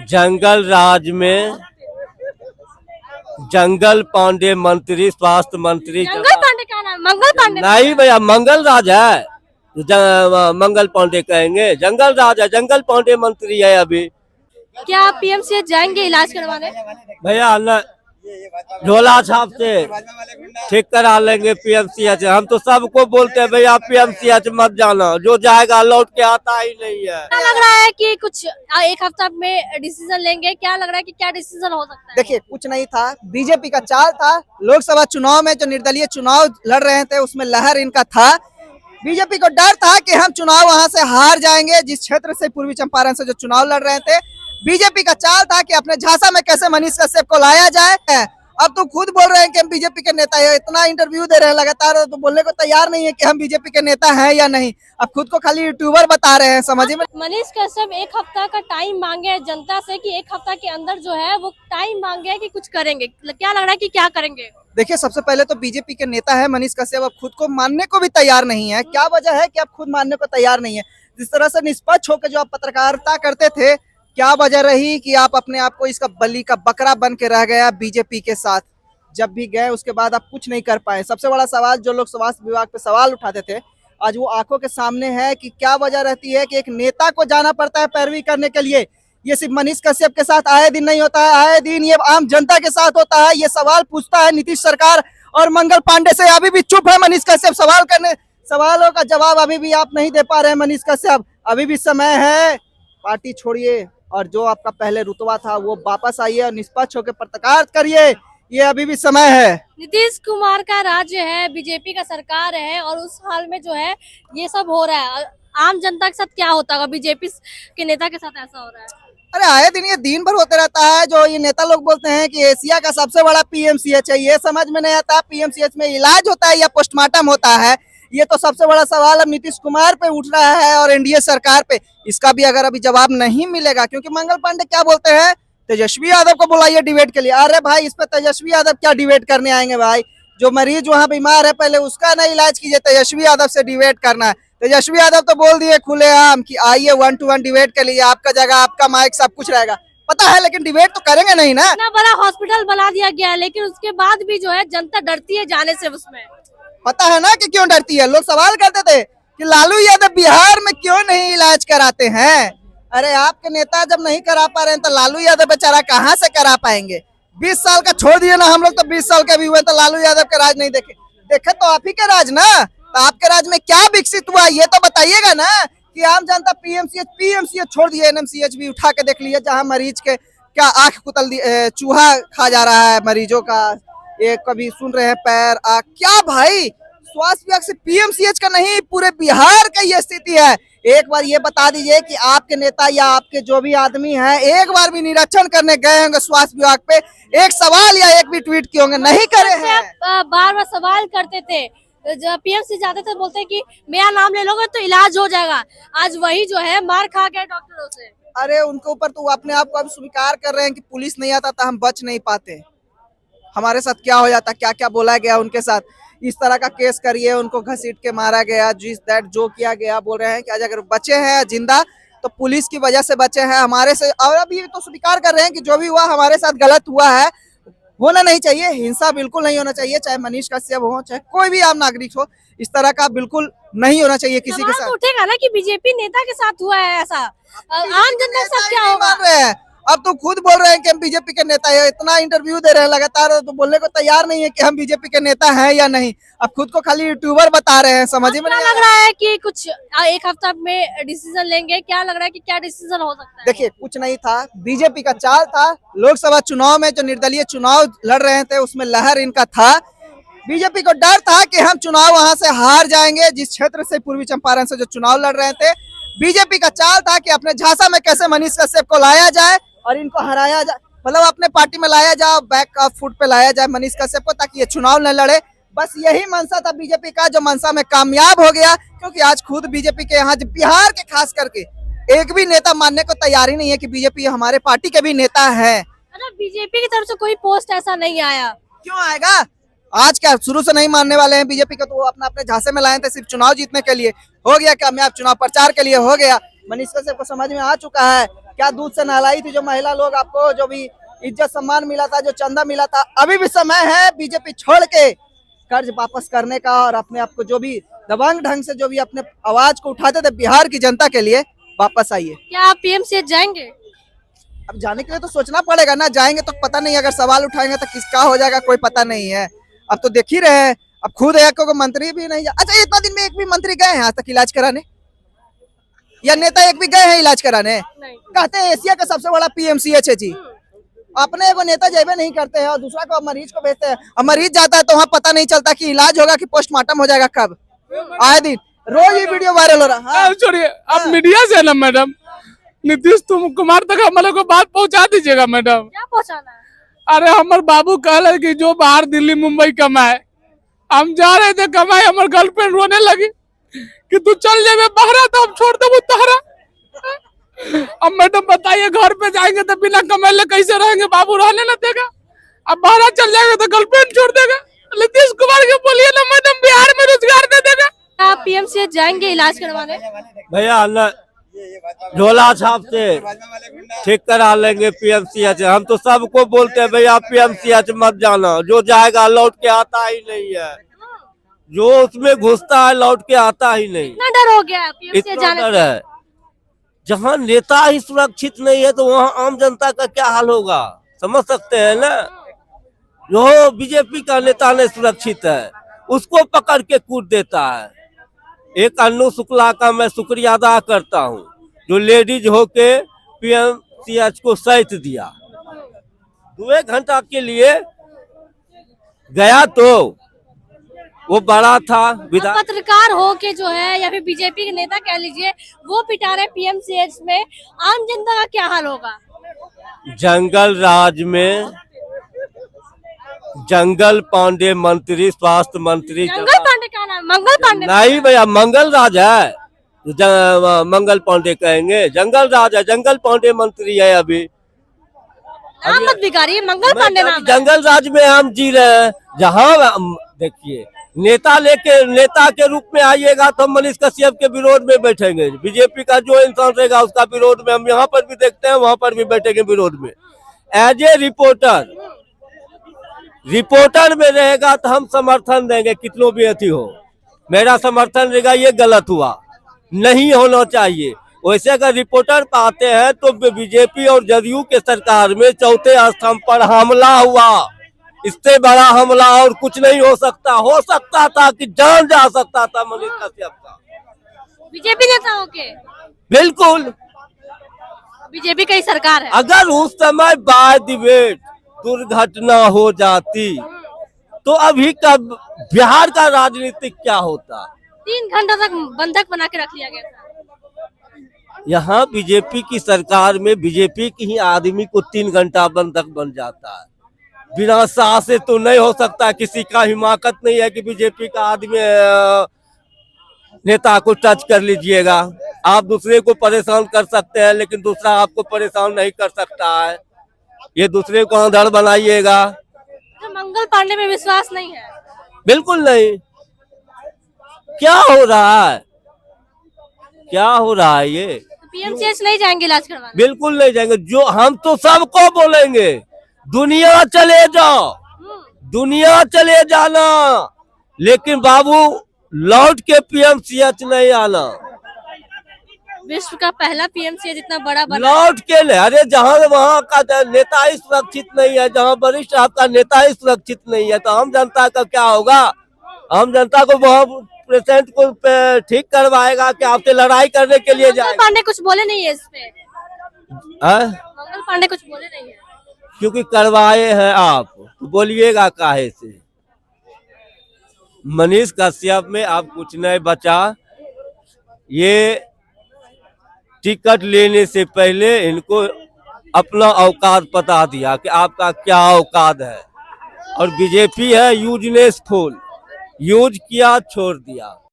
जंगल राज में जंगल पांडे मंत्री, स्वास्थ्य मंत्री। जंगल पांडे का नाम मंगल पांडे? नहीं भैया, मंगल राज है तो मंगल पांडे कहेंगे। जंगल राज है, जंगल पांडे मंत्री है अभी। क्या आप पीएमसीएच जाएंगे इलाज करवाने? भैया न झोला छाप से ठीक करा लेंगे पीएमसीएच। हम तो सबको बोलते हैं भैया पीएमसीएच मत जाना, जो जाएगा लौट के आता ही नहीं है। क्या लग रहा है कि कुछ एक हफ्ता में डिसीजन लेंगे? क्या लग रहा है कि क्या डिसीजन हो सकता है? देखिए, कुछ नहीं था, बीजेपी का चाल था। लोकसभा चुनाव में जो निर्दलीय चुनाव लड़ रहे थे उसमें लहर इनका था। बीजेपी को डर था कि हम चुनाव वहां से हार जाएंगे। जिस क्षेत्र से पूर्वी चंपारण से जो चुनाव लड़ रहे थे, बीजेपी का चाल था कि अपने झांसा में कैसे मनीष कश्यप को लाया जाए। अब तो खुद बोल रहे हैं कि हम बीजेपी के नेता है। इतना इंटरव्यू दे रहे हैं लगातार, तो बोलने को तैयार नहीं है कि हम बीजेपी के नेता हैं या नहीं। अब खुद को खाली यूट्यूबर बता रहे हैं, समझिए। मनीष कश्यप एक हफ्ता का टाइम मांगे हैं जनता से कि एक हफ्ता के अंदर जो है वो टाइम मांगे हैं कि कुछ करेंगे। क्या लग रहा है कि क्या करेंगे? देखिए, सबसे पहले तो बीजेपी के नेता है मनीष कश्यप, अब खुद को मानने को भी तैयार नहीं है। क्या वजह है कि आप खुद मानने को तैयार नहीं है? जिस तरह से निष्पक्ष होकर जो आप पत्रकारिता करते थे, क्या वजह रही कि आप अपने आप को इसका बलि का बकरा बन के रह गया बीजेपी के साथ? जब भी गए उसके बाद आप कुछ नहीं कर पाए। सबसे बड़ा सवाल जो लोग स्वास्थ्य विभाग पे सवाल उठाते थे, आज वो आंखों के सामने है कि क्या वजह रहती है कि एक नेता को जाना पड़ता है पैरवी करने के लिए। ये सिर्फ मनीष कश्यप के साथ आए दिन नहीं होता है, आए दिन ये आम जनता के साथ होता है। ये सवाल पूछता है नीतीश सरकार और मंगल पांडे से। अभी भी चुप है मनीष कश्यप, सवालों का जवाब अभी भी आप नहीं दे पा रहे हैं मनीष कश्यप। अभी भी समय है, पार्टी छोड़िए और जो आपका पहले रुतबा था वो वापस आइए और निष्पक्ष होकर पत्रकार करिए। ये अभी भी समय है। नीतीश कुमार का राज्य है, बीजेपी का सरकार है और उस हाल में जो है ये सब हो रहा है। आम जनता के साथ क्या होता होगा? बीजेपी के नेता के साथ ऐसा हो रहा है। अरे आए दिन ये दिन भर होते रहता है। जो ये नेता लोग बोलते हैं कि एशिया का सबसे बड़ा पीएमसीएच है, ये समझ में नहीं आता पीएमसीएच में इलाज होता है या पोस्टमार्टम होता है। ये तो सबसे बड़ा सवाल अब नीतीश कुमार पे उठ रहा है और एनडीए सरकार पे। इसका भी अगर अभी जवाब नहीं मिलेगा, क्योंकि मंगल पांडे क्या बोलते हैं, तेजस्वी यादव को बुलाइए डिबेट के लिए। अरे भाई, इस पे तेजस्वी यादव क्या डिबेट करने आएंगे भाई? जो मरीज वहाँ बीमार है पहले उसका ना इलाज कीजिए, तेजस्वी यादव से डिबेट करना है। तेजस्वी यादव तो बोल दिए खुलेआम कि आइए 1-to-1 डिबेट के लिए, आपका जगह, आपका माइक, सब कुछ रहेगा। पता है, लेकिन डिबेट तो करेंगे नहीं ना। इतना बड़ा हॉस्पिटल बना दिया गया है, लेकिन उसके बाद भी जो है जनता डरती है जाने से। उसमें पता है ना कि क्यों डरती है? लोग सवाल करते थे कि लालू यादव बिहार में क्यों नहीं इलाज कराते हैं। अरे आपके नेता जब नहीं करा पा रहे हैं तो लालू यादव बेचारा कहाँ से करा पाएंगे? 20 साल का छोड़ दिए ना, हम लोग तो 20 साल के भी हुए तो लालू यादव के राज नहीं देखे तो आप ही के राज ना। तो आपके राज में क्या विकसित हुआ ये तो बताइएगा ना। कि आम जनता पीएमसीएच छोड़ दिए, एनएमसीएच भी उठा के देख लीजिए, जहाँ मरीज के क्या आंख कुतल चूहा खा जा रहा है मरीजों का। ये कभी सुन रहे हैं पैर आँख, क्या भाई? स्वास्थ्य विभाग से पीएमसीएच का नहीं, पूरे बिहार का ये स्थिति है। एक बार ये बता दीजिए कि आपके नेता या आपके जो भी आदमी हैं एक बार भी निरीक्षण करने गए होंगे स्वास्थ्य विभाग पे? एक सवाल या एक भी ट्वीट किए होंगे? नहीं करे हैं। बार बार सवाल करते थे, जब पीएमसी जाते थे बोलते कि मेरा नाम ले लोगे तो इलाज हो जाएगा। आज वही जो है मार खा गए डॉक्टरों से। अरे उनके ऊपर तो वो अपने आप को अब स्वीकार कर रहे हैं कि पुलिस नहीं आता था हम बच नहीं पाते। हमारे साथ क्या हो जाता, क्या क्या बोला गया उनके साथ। इस तरह का केस करिए, उनको घसीट के मारा गया, जो किया गया। बोल रहे हैं कि आज अगर बचे हैं जिंदा तो पुलिस की वजह से बचे हैं, हमारे से। और अभी तो स्वीकार कर रहे हैं कि जो भी हुआ हमारे साथ गलत हुआ है, होना नहीं चाहिए। हिंसा बिल्कुल नहीं होना चाहिए, चाहे मनीष कश्यप हो, चाहे कोई भी आम नागरिक हो। इस तरह का बिल्कुल नहीं होना चाहिए किसी के साथ। उठेगा ना कि बीजेपी नेता के साथ हुआ है ऐसा, आम जनता के साथ क्या होगा? अब तो खुद बोल रहे हैं कि हम बीजेपी के नेता है। इतना इंटरव्यू दे रहे हैं लगातार, तो बोलने को तैयार नहीं है कि हम बीजेपी के नेता हैं या नहीं। अब खुद को खाली यूट्यूबर बता रहे हैं, समझिए। क्या लग रहा है कि कुछ एक हफ्ता में डिसीजन लेंगे? क्या लग रहा है कि क्या डिसीजन हो सकता है? देखिए, कुछ नहीं था, बीजेपी का चाल था। लोकसभा चुनाव में जो निर्दलीय चुनाव लड़ रहे थे उसमें लहर इनका था। बीजेपी को डर था कि हम चुनाव वहां से हार जाएंगे। जिस क्षेत्र से पूर्वी चंपारण से जो चुनाव लड़ रहे थे, बीजेपी का चाल था कि अपने झांसा में कैसे मनीष कश्यप को लाया जाए और इनको हराया जाए, मतलब अपने पार्टी में लाया जाए, बैक ऑफ फुट पे लाया जाए मनीष कश्यप को, ताकि ये चुनाव न लड़े। बस यही मंशा था बीजेपी का, जो मंशा में कामयाब हो गया। क्योंकि आज खुद बीजेपी के यहाँ बिहार के खास करके एक भी नेता मानने को तैयार ही नहीं है कि बीजेपी हमारे पार्टी के भी नेता है। बीजेपी की तरफ से कोई पोस्ट ऐसा नहीं आया। क्यों आएगा? आज क्या शुरू से नहीं मानने वाले हैं बीजेपी को? तो वो अपने झांसे में लाए थे सिर्फ चुनाव जीतने के लिए। हो गया कामयाब, चुनाव प्रचार के लिए हो गया। मनीष कश्यप को समझ में आ चुका है क्या दूध से नहलाई थी जो महिला लोग, आपको जो भी इज्जत सम्मान मिला था, जो चंदा मिला था, अभी भी समय है बीजेपी छोड़ के कर्ज वापस करने का और अपने आप को जो भी दबंग ढंग से जो भी अपने आवाज को उठाते थे बिहार की जनता के लिए, वापस आइए। क्या आप पीएमसीएच जाएंगे? अब जाने के लिए तो सोचना पड़ेगा ना, जाएंगे तो पता नहीं, अगर सवाल उठाएंगे तो किसका हो जाएगा कोई पता नहीं है। अब तो देख ही रहे हैं, अब खुद एक को मंत्री भी नहीं अच्छा, इतना दिन में एक भी मंत्री गए हैं आज तक इलाज कराने, या नेता एक भी गए हैं इलाज कराने? नहीं। कहते हैं एशिया का सबसे बड़ा पीएमसीएच है जी, अपने एगो नेता जेबे नहीं करते हैं और दूसरा को मरीज को भेजते हैं, और मरीज जाता है तो वहाँ पता नहीं चलता कि इलाज होगा कि पोस्टमार्टम हो जाएगा कब। आए दिन रोज ये वीडियो वायरल हो रहा है। छोड़िए, अब मीडिया से ना मैडम, नीतीश कुमार तक हमारे को बात पहुंचा दीजिएगा मैडम। क्या पहुंचाना है? अरे हमारे बाबू कहले कि जो बाहर दिल्ली मुंबई कमाए, हम जा रहे थे कमाए, हमारे गर्लफ्रेंड रोने लगी कि तू चल जाए बाहर तो हम छोड़ दे तहरा। अब मैडम बताइए, घर पे जाएंगे तो बिना कमाए कैसे रहेंगे? बाबू रहने न देगा, अब बाहर चल जाएंगे तो गर्लफ्रेंड छोड़ देगा। नीतीश कुमार के बोलिए ना मैडम, बिहार में रोजगार दे देगा। आप पीएमसीएच जाएंगे इलाज करवाने? भैया न झोला छाप से ठीक करा लेंगे पीएमसीएच। हम तो सबको बोलते हैं भैया पीएमसीएच मत जाना, जो जाएगा लौट के आता ही नहीं है, जो उसमें घुसता है लौट के आता ही नहीं। इतना डर हो गया है पीएमसीएच इतना जाने डर से? है, जहाँ नेता ही सुरक्षित नहीं है तो वहाँ आम जनता का क्या हाल होगा, समझ सकते हैं ना। जो बीजेपी का नेता नहीं सुरक्षित है उसको पकड़ के कूद देता है। एक अन्नू शुक्ला का मैं शुक्रिया अदा करता हूँ जो लेडीज होके पीएमसीएच को सहित दिया। 2 घंटा के लिए गया तो वो बड़ा था विधान। पत्रकार हो के जो है या फिर बीजेपी के नेता कह लीजिए, वो पिटा रहे पीएमसीएच में, आम जनता का क्या हाल होगा? जंगल राज में जंगल पांडे मंत्री, स्वास्थ्य मंत्री। जंगल पांडे का नाम मंगल पांडे? नहीं भैया, मंगल राज है, मंगल पांडे कहेंगे, जंगल राज है, जंगल पांडे मंत्री है। अभी नाम मत बिगाड़िए, मंगल पांडे नाम है। जंगल राज में हम जी रहे हैं। जहाँ देखिए नेता के रूप में आइएगा तो हम मनीष कश्यप के विरोध में बैठेंगे। बीजेपी का जो इंसान रहेगा उसका विरोध में हम यहाँ पर भी देखते हैं, वहाँ पर भी बैठेंगे विरोध में। एज ए रिपोर्टर में रहेगा तो हम समर्थन देंगे, कितनों भी अति हो, मेरा समर्थन रहेगा। ये गलत हुआ, नहीं होना चाहिए। वैसे अगर रिपोर्टर पाते हैं तो बीजेपी और जदयू के सरकार में चौथे स्तंभ पर हमला हुआ, इससे बड़ा हमला और कुछ नहीं हो सकता। हो सकता था कि जान जा सकता था मनीष कश्यप का, बीजेपी नेता होके। बिल्कुल, बीजेपी का ही सरकार है। अगर उस समय बाय डिबेट दुर्घटना हो जाती तो अभी का बिहार का राजनीतिक क्या होता? 3 घंटा तक बंधक बना के रख लिया गया था। यहाँ बीजेपी की सरकार में बीजेपी की ही आदमी को 3 घंटा बंधक बन जाता है। बिना साह से तो नहीं हो सकता, किसी का हिमाकत नहीं है कि बीजेपी का आदमी नेता को टच कर लीजिएगा। आप दूसरे को परेशान कर सकते हैं लेकिन दूसरा आपको परेशान नहीं कर सकता है। ये दूसरे को आंधड़ बनाइएगा। तो मंगल पांडे में विश्वास नहीं है? बिल्कुल नहीं। क्या हो रहा है, क्या हो रहा है ये? तो पीएमसीएच नहीं जाएंगे इलाज करवाने? बिल्कुल नहीं जाएंगे। जो हम तो सबको बोलेंगे, दुनिया चले जाओ, दुनिया चले जाना, लेकिन बाबू लौट के पीएमसीएच नहीं आना। विश्व का पहला पीएमसीएच इतना बड़ा बना, लौट के ले, अरे जहाँ वहाँ का नेता ही सुरक्षित नहीं है, जहाँ वरिष्ठ आपका नेता ही सुरक्षित नहीं है तो आम जनता का क्या होगा? आम जनता को वहाँ पेशेंट को ठीक करवाएगा कि आपसे लड़ाई करने के लिए मंगल जाएगा? पांडे कुछ बोले नहीं है इस पे? मंगल पांडे कुछ बोले नहीं है क्योंकि करवाए हैं आप, तो बोलिएगा काहे से? मनीष कश्यप में आप कुछ नहीं बचा। ये टिकट लेने से पहले इनको अपना औकात बता दिया कि आपका क्या औकात है, और बीजेपी है यूजलेस फूल, यूज किया छोड़ दिया।